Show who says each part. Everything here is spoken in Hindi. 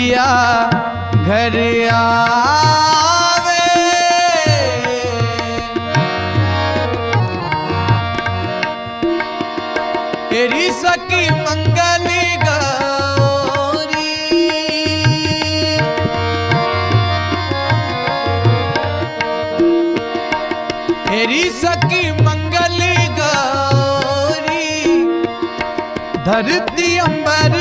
Speaker 1: पिया घर आवे। तेरी सखी मंगल गौरी, तेरी सखी मंगल गौरी, धरती अंबर